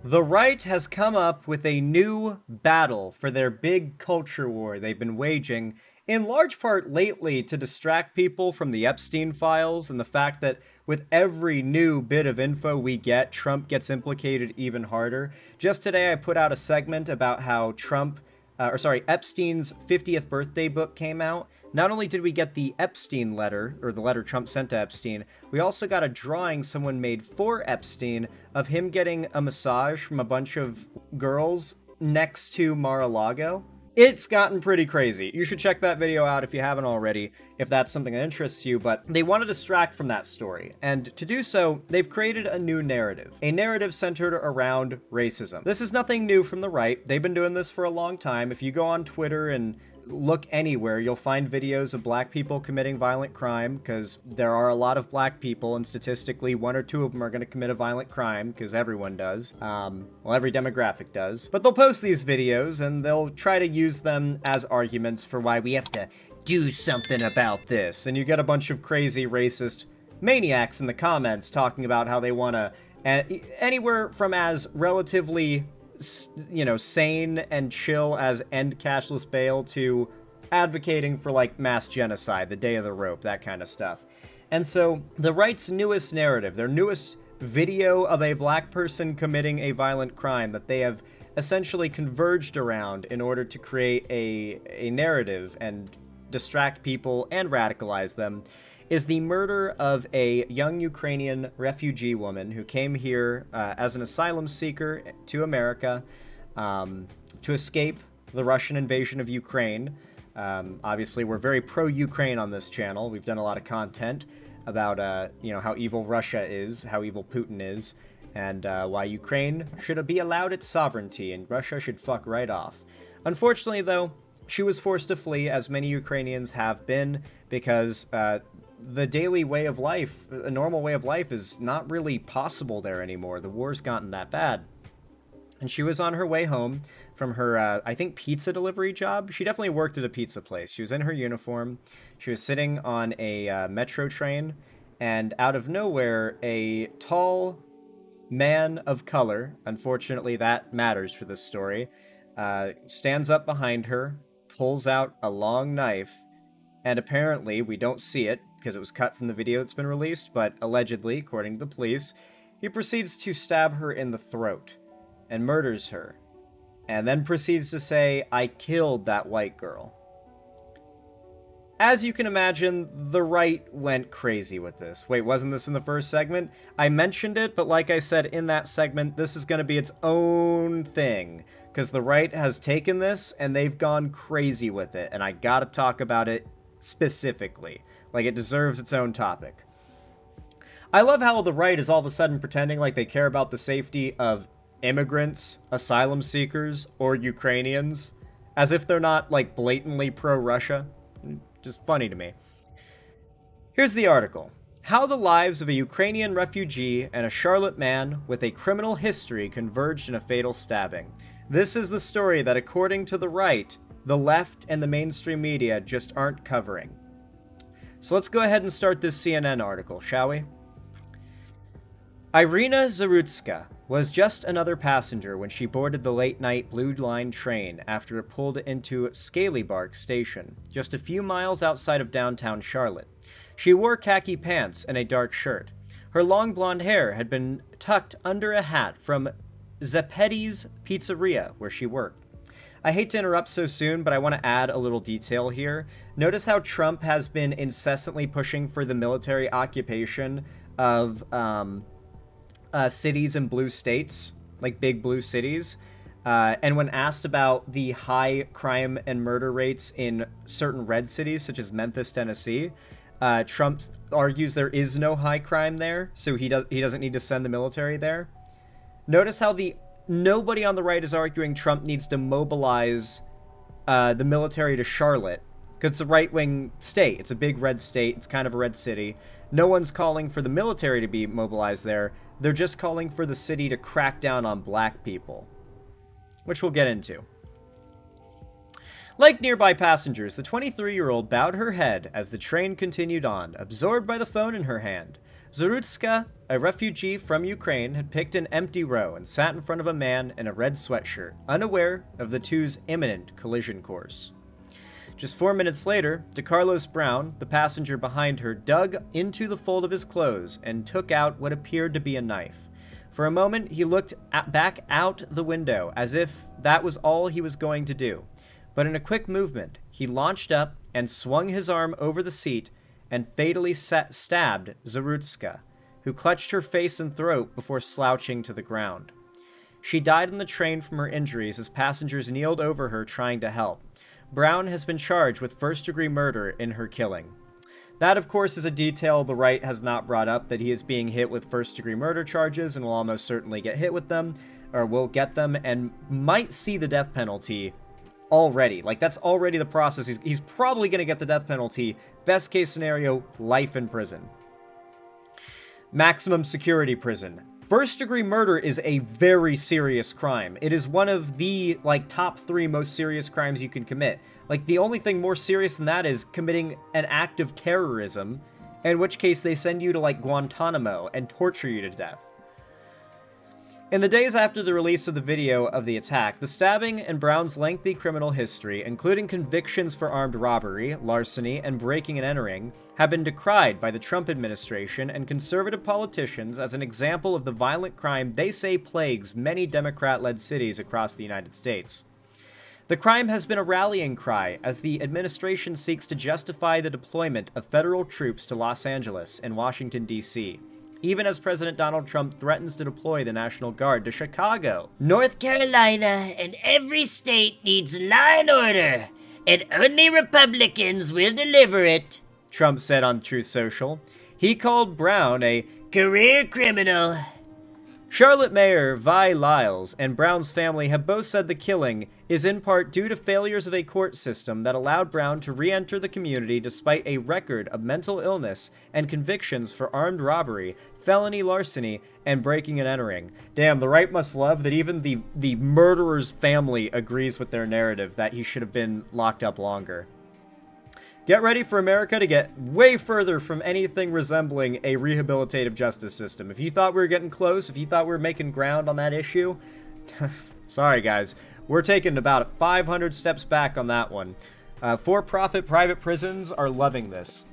The right has come up with a new battle for their big culture war they've been waging, in large part lately to distract people from the Epstein files and the fact that with every new bit of info we get, Trump gets implicated even harder. Just today, I put out a segment about how Epstein's 50th birthday book came out. Not only did we get the Epstein letter, or the letter Trump sent to Epstein, we also got a drawing someone made for Epstein of him getting a massage from a bunch of girls next to Mar-a-Lago. It's gotten pretty crazy. You should check that video out if you haven't already, if that's something that interests you, but they want to distract from that story. And to do so, they've created a new narrative. A narrative centered around racism. This is nothing new from the right. They've been doing this for a long time. If you go on Twitter and look anywhere, you'll find videos of black people committing violent crime, because there are a lot of black people, and statistically, one or two of them are going to commit a violent crime, because everyone does. Well, every demographic does. But they'll post these videos, and they'll try to use them as arguments for why we have to do something about this. And you get a bunch of crazy racist maniacs in the comments talking about how they want to, anywhere from as relatively sane and chill as end cashless bail to advocating for like mass genocide, the day of the rope, that kind of stuff. And so the right's newest narrative, their newest video of a black person committing a violent crime that they have essentially converged around in order to create a narrative and distract people and radicalize them, is the murder of a young Ukrainian refugee woman who came here as an asylum seeker to America to escape the Russian invasion of Ukraine. Obviously, we're very pro-Ukraine on this channel. We've done a lot of content about how evil Russia is, how evil Putin is, and why Ukraine should be allowed its sovereignty and Russia should fuck right off. Unfortunately, though, she was forced to flee, as many Ukrainians have been, because the daily way of life, a normal way of life, is not really possible there anymore. The war's gotten that bad. And she was on her way home from her, I think, pizza delivery job. She definitely worked at a pizza place. She was in her uniform. She was sitting on a metro train, and out of nowhere, a tall man of color, unfortunately that matters for this story, stands up behind her, pulls out a long knife, and apparently, we don't see it, because it was cut from the video that's been released, but allegedly, according to the police, he proceeds to stab her in the throat and murders her, and then proceeds to say, "I killed that white girl." As you can imagine, the right went crazy with this. Wait, wasn't this in the first segment? I mentioned it, but like I said in that segment, this is going to be its own thing, because the right has taken this and they've gone crazy with it, and I gotta talk about it specifically. Like, it deserves its own topic. I love how the right is all of a sudden pretending like they care about the safety of immigrants, asylum seekers, or Ukrainians, as if they're not, like, blatantly pro-Russia. Just funny to me. Here's the article. How the lives of a Ukrainian refugee and a Charlotte man with a criminal history converged in a fatal stabbing. This is the story that, according to the right, the left and the mainstream media just aren't covering. So let's go ahead and start this CNN article, shall we? Irina Zarutska was just another passenger when she boarded the late-night Blue Line train after it pulled into Scalybark Station, just a few miles outside of downtown Charlotte. She wore khaki pants and a dark shirt. Her long blonde hair had been tucked under a hat from Zeppetti's Pizzeria, where she worked. I hate to interrupt so soon, but I want to add a little detail here. Notice how Trump has been incessantly pushing for the military occupation of cities in blue states, like big blue cities. And when asked about the high crime and murder rates in certain red cities, such as Memphis, Tennessee, Trump argues there is no high crime there, so he doesn't need to send the military there. Notice how nobody on the right is arguing Trump needs to mobilize the military to Charlotte, because it's a right-wing state. It's a big red state. It's kind of a red city. No one's calling for the military to be mobilized there. They're just calling for the city to crack down on black people, which we'll get into. Like nearby passengers, the 23-year-old bowed her head as the train continued on, absorbed by the phone in her hand. Zarutska, a refugee from Ukraine, had picked an empty row and sat in front of a man in a red sweatshirt, unaware of the two's imminent collision course. Just 4 minutes later, DeCarlos Brown, the passenger behind her, dug into the fold of his clothes and took out what appeared to be a knife. For a moment, he looked back out the window, as if that was all he was going to do. But in a quick movement, he launched up and swung his arm over the seat and fatally stabbed Zarutska, who clutched her face and throat before slouching to the ground. She died on the train from her injuries as passengers kneeled over her trying to help. Brown has been charged with first-degree murder in her killing. That, of course, is a detail the right has not brought up, that he is being hit with first-degree murder charges and will almost certainly get hit with them, or will get them, and might see the death penalty already. Like, that's already the process. He's probably going to get the death penalty. Best case scenario, life in prison. Maximum security prison. First-degree murder is a very serious crime. It is one of the, top 3 most serious crimes you can commit. The only thing more serious than that is committing an act of terrorism, in which case they send you to, Guantanamo and torture you to death. In the days after the release of the video of the attack, the stabbing and Brown's lengthy criminal history, including convictions for armed robbery, larceny, and breaking and entering, have been decried by the Trump administration and conservative politicians as an example of the violent crime they say plagues many Democrat-led cities across the United States. The crime has been a rallying cry as the administration seeks to justify the deployment of federal troops to Los Angeles and Washington, D.C., even as President Donald Trump threatens to deploy the National Guard to Chicago. North Carolina and every state needs law and order, and only Republicans will deliver it, Trump said on Truth Social. He called Brown a career criminal. Charlotte Mayor Vi Lyles and Brown's family have both said the killing is in part due to failures of a court system that allowed Brown to re-enter the community despite a record of mental illness and convictions for armed robbery, felony larceny, and breaking and entering. Damn, the right must love that even the murderer's family agrees with their narrative that he should have been locked up longer. Get ready for America to get way further from anything resembling a rehabilitative justice system. If you thought we were getting close, if you thought we were making ground on that issue, sorry guys, we're taking about 500 steps back on that one. For-profit private prisons are loving this.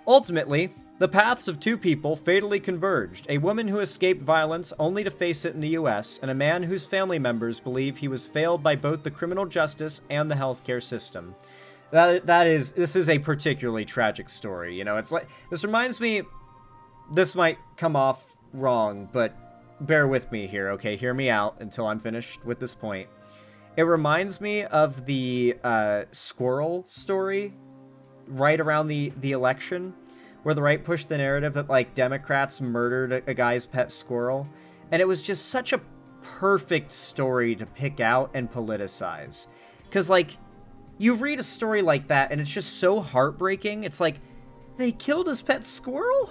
Ultimately, the paths of 2 people fatally converged, a woman who escaped violence only to face it in the US, and a man whose family members believe he was failed by both the criminal justice and the healthcare system. This is a particularly tragic story, you know, it's like, this reminds me, this might come off wrong, but bear with me here, okay, hear me out until I'm finished with this point. It reminds me of the squirrel story right around the election, where the right pushed the narrative that, Democrats murdered a guy's pet squirrel, and it was just such a perfect story to pick out and politicize, because, you read a story like that, and it's just so heartbreaking. It's like, they killed his pet squirrel?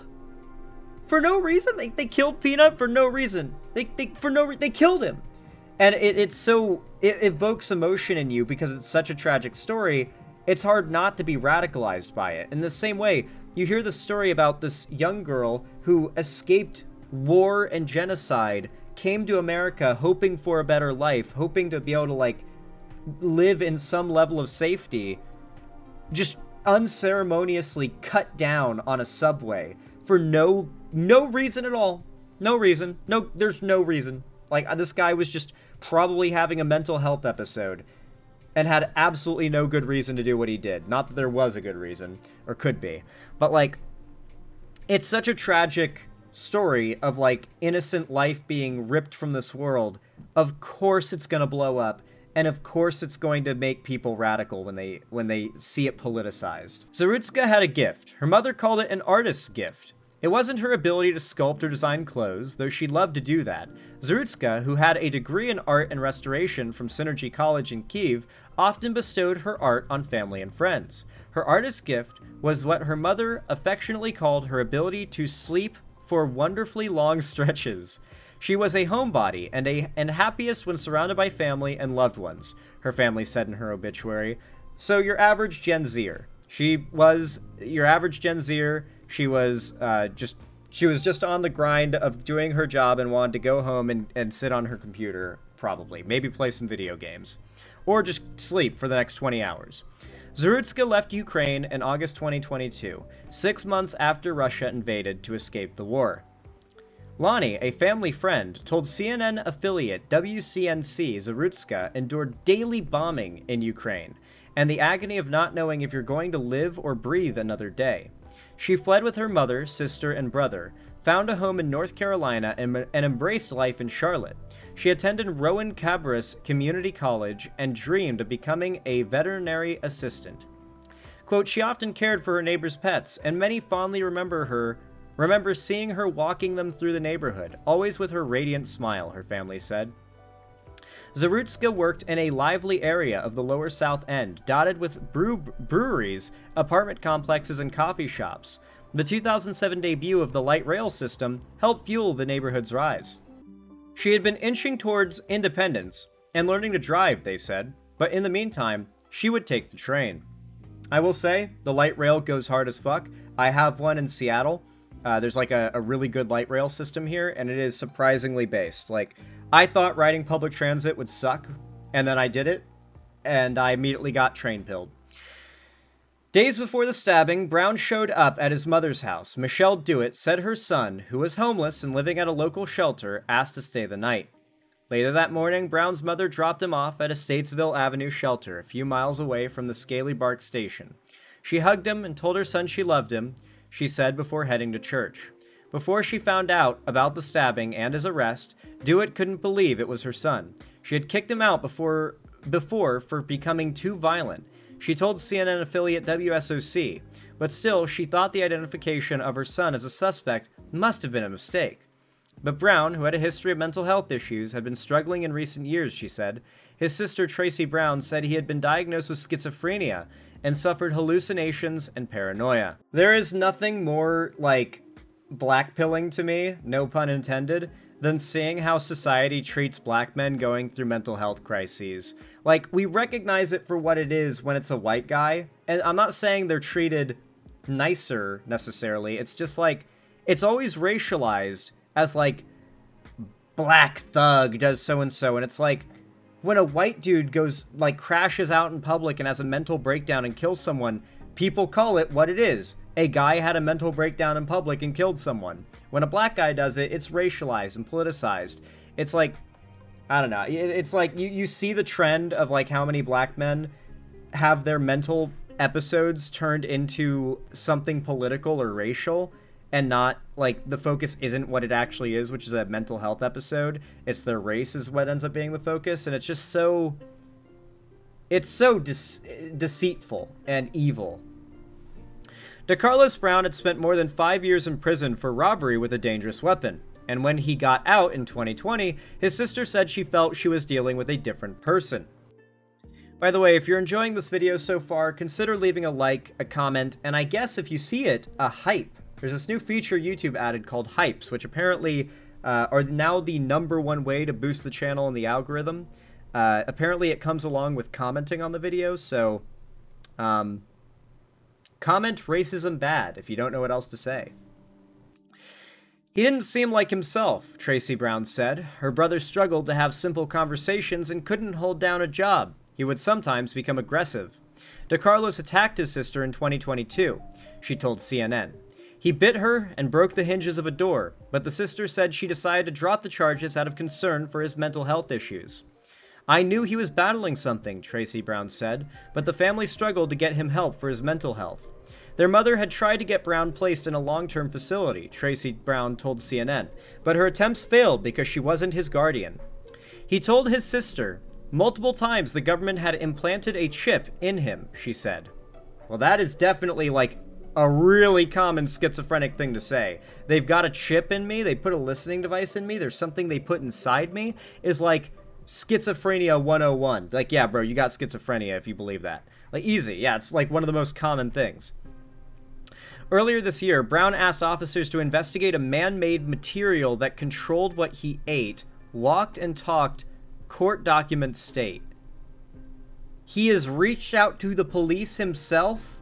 For no reason? They killed Peanut for no reason. They killed him. And it evokes emotion in you because it's such a tragic story. It's hard not to be radicalized by it. In the same way, you hear the story about this young girl who escaped war and genocide, came to America hoping for a better life, hoping to be able to, live in some level of safety, just unceremoniously cut down on a subway for no reason at all. No reason. There's no reason. This guy was just probably having a mental health episode and had absolutely no good reason to do what he did. Not that there was a good reason, or could be. But, it's such a tragic story of, innocent life being ripped from this world. Of course it's gonna blow up. And of course it's going to make people radical when they see it politicized. Zarutska had a gift. Her mother called it an artist's gift. It wasn't her ability to sculpt or design clothes, though she loved to do that. Zarutska, who had a degree in art and restoration from Synergy College in Kyiv, often bestowed her art on family and friends. Her artist's gift was what her mother affectionately called her ability to sleep for wonderfully long stretches. She was a homebody and happiest when surrounded by family and loved ones, her family said in her obituary. So your average Gen Zer. She was your average Gen Zer. She was just on the grind of doing her job and wanted to go home and sit on her computer, probably. Maybe play some video games. Or just sleep for the next 20 hours. Zarutska left Ukraine in August 2022, 6 months after Russia invaded, to escape the war. Lonnie, a family friend, told CNN affiliate WCNC Zarutska endured daily bombing in Ukraine, and the agony of not knowing if you're going to live or breathe another day. She fled with her mother, sister, and brother, found a home in North Carolina, and embraced life in Charlotte. She attended Rowan Cabras Community College and dreamed of becoming a veterinary assistant. Quote, she often cared for her neighbors' pets, and many fondly remember seeing her walking them through the neighborhood, always with her radiant smile, her family said. Zarutska worked in a lively area of the lower South End, dotted with breweries, apartment complexes, and coffee shops. The 2007 debut of the light rail system helped fuel the neighborhood's rise. She had been inching towards independence and learning to drive, they said, but in the meantime, she would take the train. I will say, the light rail goes hard as fuck. I have one in Seattle. There's like a really good light rail system here, and it is surprisingly based. Like, I thought riding public transit would suck, and then I did it, and I immediately got train pilled. Days before the stabbing, Brown showed up at his mother's house. Michelle Dewitt said her son, who was homeless and living at a local shelter, asked to stay the night. Later that morning, Brown's mother dropped him off at a Statesville Avenue shelter a few miles away from the Scaly Bark station. She hugged him and told her son she loved him, she said before heading to church. Before she found out about the stabbing and his arrest, Dewitt couldn't believe it was her son. She had kicked him out before for becoming too violent. She told CNN affiliate WSOC, but still, she thought the identification of her son as a suspect must have been a mistake. But Brown, who had a history of mental health issues, had been struggling in recent years, she said. His sister Tracy Brown said he had been diagnosed with schizophrenia and suffered hallucinations and paranoia. There is nothing more, like, blackpilling to me, no pun intended, than seeing how society treats black men going through mental health crises. Like, we recognize it for what it is when it's a white guy, and I'm not saying they're treated nicer, necessarily, it's just like, it's always racialized as, like, black thug does so-and-so, and it's like, when a white dude goes, like, crashes out in public and has a mental breakdown and kills someone, people call it what it is. A guy had a mental breakdown in public and killed someone. When a black guy does it, it's racialized and politicized. It's like, I don't know, it's like, you see the trend of, like, how many black men have their mental episodes turned into something political or racial, and not, like, the focus isn't what it actually is, which is a mental health episode. It's their race is what ends up being the focus, and it's just so... It's so deceitful and evil. DeCarlos Brown had spent more than 5 years in prison for robbery with a dangerous weapon, and when he got out in 2020, his sister said she felt she was dealing with a different person. By the way, if you're enjoying this video so far, consider leaving a like, a comment, and I guess if you see it, a hype. There's this new feature YouTube added called Hypes, which apparently are now the #1 way to boost the channel and the algorithm. Apparently it comes along with commenting on the video, so comment racism bad if you don't know what else to say. He didn't seem like himself, Tracy Brown said. Her brother struggled to have simple conversations and couldn't hold down a job. He would sometimes become aggressive. DeCarlos attacked his sister in 2022, she told CNN. He bit her and broke the hinges of a door, but the sister said she decided to drop the charges out of concern for his mental health issues. I knew he was battling something, Tracy Brown said, but the family struggled to get him help for his mental health. Their mother had tried to get Brown placed in a long-term facility, Tracy Brown told CNN, but her attempts failed because she wasn't his guardian. He told his sister, multiple times the government had implanted a chip in him, she said. Well, that is definitely, like, a really common schizophrenic thing to say. They've got a chip in me, they put a listening device in me, there's something they put inside me, is like schizophrenia 101. Like, yeah, bro, you got schizophrenia if you believe that. Like, easy, yeah, it's like one of the most common things. Earlier this year, Brown asked officers to investigate a man-made material that controlled what he ate, walked and talked, court documents state. He has reached out to the police himself?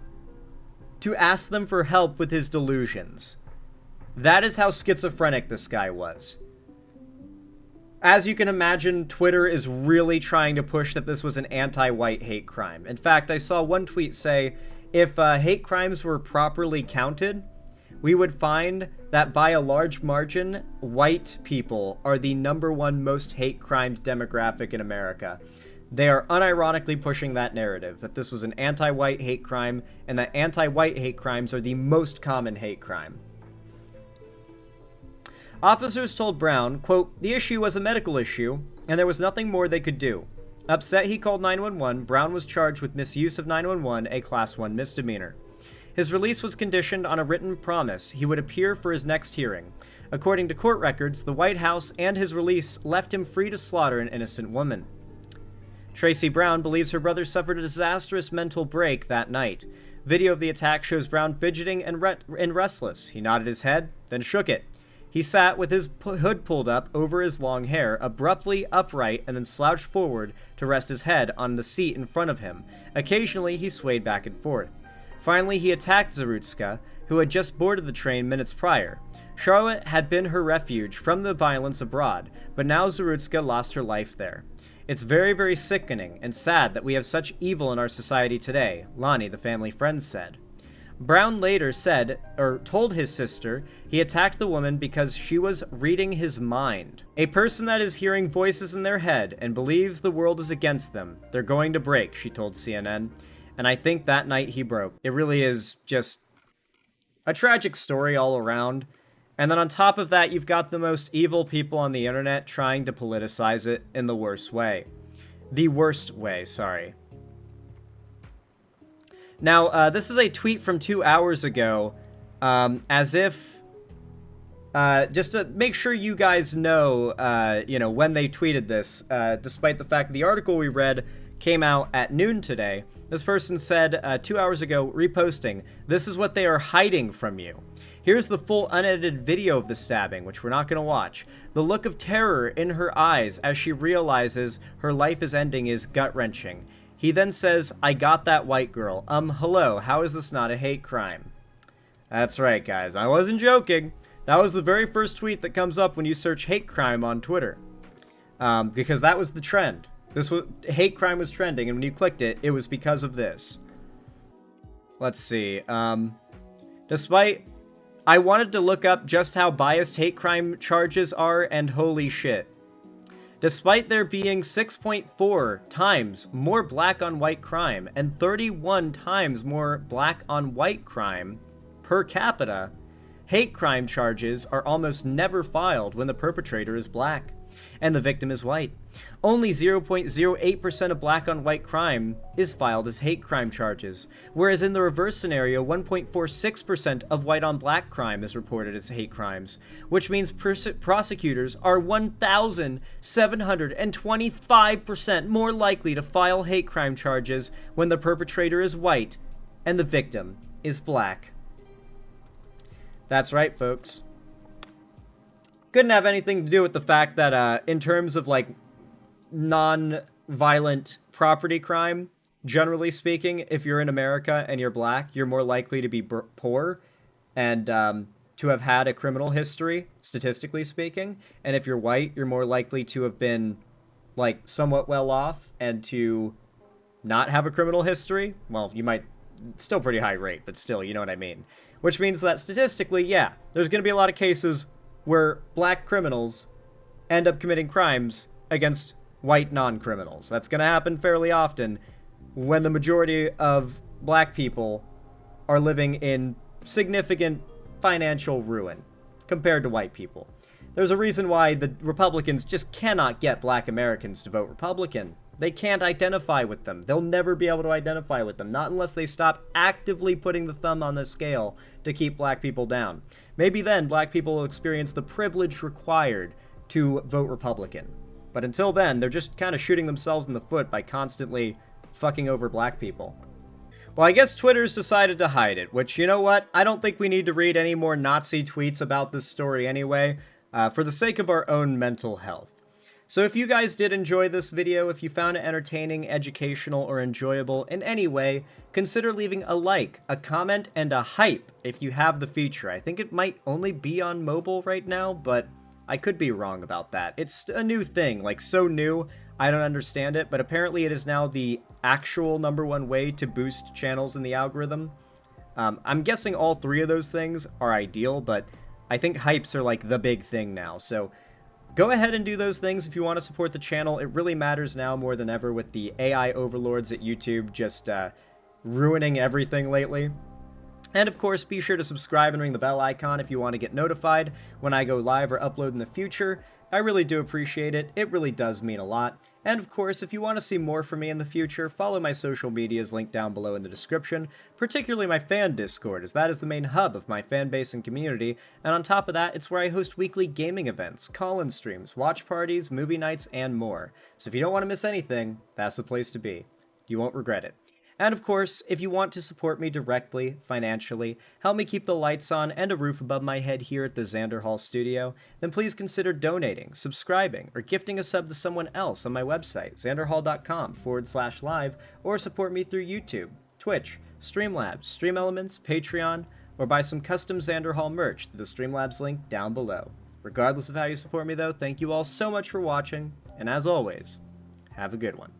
to ask them for help with his delusions. That is how schizophrenic this guy was. As you can imagine, Twitter is really trying to push that this was an anti-white hate crime. In fact, I saw one tweet say, if hate crimes were properly counted, we would find that by a large margin, white people are the #1 most hate crimed demographic in America. They are unironically pushing that narrative, that this was an anti-white hate crime, and that anti-white hate crimes are the most common hate crime. Officers told Brown, quote, the issue was a medical issue, and there was nothing more they could do. Upset, he called 911. Brown was charged with misuse of 911, a Class 1 misdemeanor. His release was conditioned on a written promise he would appear for his next hearing. According to court records, the White House and his release left him free to slaughter an innocent woman. Tracy Brown believes her brother suffered a disastrous mental break that night. Video of the attack shows Brown fidgeting and restless. He nodded his head, then shook it. He sat with his hood pulled up over his long hair, abruptly upright, and then slouched forward to rest his head on the seat in front of him. Occasionally, he swayed back and forth. Finally, he attacked Zarutska, who had just boarded the train minutes prior. Charlotte had been her refuge from the violence abroad, but now Zarutska lost her life there. It's very, very sickening and sad that we have such evil in our society today, Lonnie, the family friend, said. Brown later said, or told his sister, he attacked the woman because she was reading his mind. A person that is hearing voices in their head and believes the world is against them, they're going to break, she told CNN. And I think that night he broke. It really is just a tragic story all around. And then on top of that, you've got the most evil people on the internet trying to politicize it in the worst way. The worst way, sorry. Now, this is a tweet from 2 hours ago, as if, just to make sure you guys know, when they tweeted this, despite the fact that the article we read came out at noon today. This person said 2 hours ago, reposting, "This is what they are hiding from you." Here's the full unedited video of the stabbing, which we're not going to watch. The look of terror in her eyes as she realizes her life is ending is gut-wrenching. He then says, "I got that white girl. Hello, how is this not a hate crime?" That's right, guys. I wasn't joking. That was the very first tweet that comes up when you search hate crime on Twitter. Because that was the trend. Hate crime was trending, and when you clicked it, it was because of this. Let's see. I wanted to look up just how biased hate crime charges are, and holy shit. Despite there being 6.4 times more black on white crime and 31 times more black on white crime per capita, hate crime charges are almost never filed when the perpetrator is black and the victim is white. Only 0.08% of black on white crime is filed as hate crime charges, whereas in the reverse scenario, 1.46% of white on black crime is reported as hate crimes, which means prosecutors are 1,725% more likely to file hate crime charges when the perpetrator is white and the victim is black. That's right, folks. Couldn't have anything to do with the fact that, in terms of, like, non-violent property crime, generally speaking, if you're in America and you're black, you're more likely to be poor and to have had a criminal history, statistically speaking. And if you're white, you're more likely to have been, like, somewhat well off and to not have a criminal history. Well, you might, still pretty high rate, but still, you know what I mean. Which means that statistically, yeah, there's going to be a lot of cases where black criminals end up committing crimes against white non-criminals. That's going to happen fairly often when the majority of black people are living in significant financial ruin compared to white people. There's a reason why the Republicans just cannot get black Americans to vote Republican. They can't identify with them. They'll never be able to identify with them, not unless they stop actively putting the thumb on the scale to keep black people down. Maybe then black people will experience the privilege required to vote Republican. But until then, they're just kind of shooting themselves in the foot by constantly fucking over black people. Well, I guess Twitter's decided to hide it, which, you know what? I don't think we need to read any more Nazi tweets about this story anyway, for the sake of our own mental health. So if you guys did enjoy this video, if you found it entertaining, educational, or enjoyable in any way, consider leaving a like, a comment, and a hype if you have the feature. I think it might only be on mobile right now, but I could be wrong about that. It's a new thing, like so new, I don't understand it, but apparently it is now the actual #1 way to boost channels in the algorithm. I'm guessing all three of those things are ideal, but I think hypes are like the big thing now, so go ahead and do those things if you want to support the channel. It really matters now more than ever with the AI overlords at YouTube just ruining everything lately. And of course, be sure to subscribe and ring the bell icon if you want to get notified when I go live or upload in the future. I really do appreciate it. It really does mean a lot. And of course, if you want to see more from me in the future, follow my social medias linked down below in the description, particularly my fan Discord, as that is the main hub of my fan base and community, and on top of that, it's where I host weekly gaming events, call-in streams, watch parties, movie nights, and more. So if you don't want to miss anything, that's the place to be. You won't regret it. And of course, if you want to support me directly, financially, help me keep the lights on and a roof above my head here at the Xander Hall studio, then please consider donating, subscribing, or gifting a sub to someone else on my website, xanderhall.com/live, or support me through YouTube, Twitch, Streamlabs, Stream Elements, Patreon, or buy some custom Xander Hall merch through the Streamlabs link down below. Regardless of how you support me though, thank you all so much for watching, and as always, have a good one.